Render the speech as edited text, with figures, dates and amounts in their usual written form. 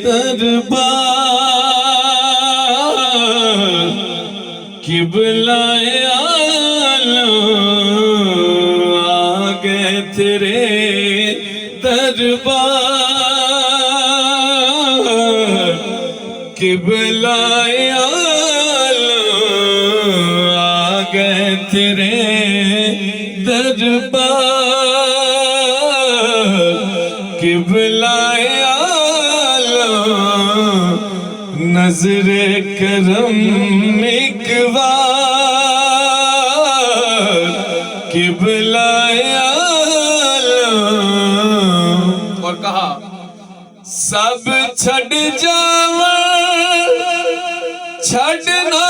دربار قبلہ عالم آگئے تیرے دربار قبلہ عالم آگئے تیرے دربار قبلہ نظر کرم ایک بار قبلہ عالم اور کہا سب چھڑ جاواں چھڑنا